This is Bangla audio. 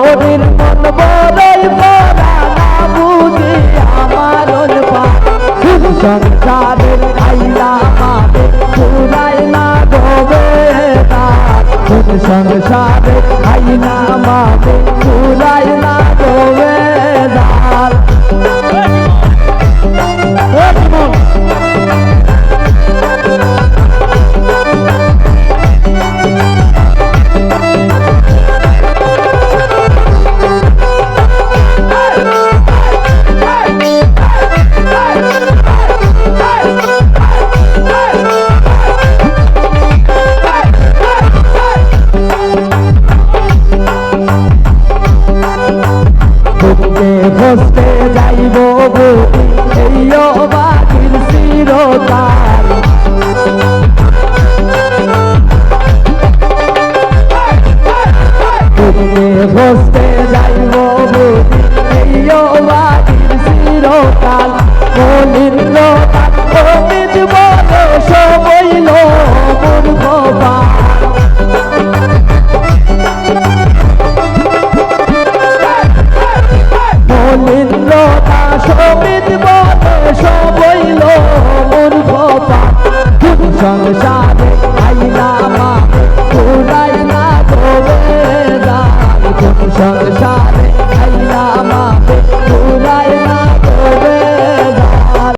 হরির মন বড়ই পরা না বুঝি আমার সংসারের আইলা মারে পুরাই না ডোবে সংসারের আইনা মারে পুরাই না ডোবে বসতে যাইব এই বাকির চিরকাল বসতে যাইব এই বাকির চিরকাল মলিন অমিত বলে সবইল মূর্খ মলিনতা সমিত বলে সবইল মূর্খ সংসারে আইলা মা পুরাই না ডোবে সংসারে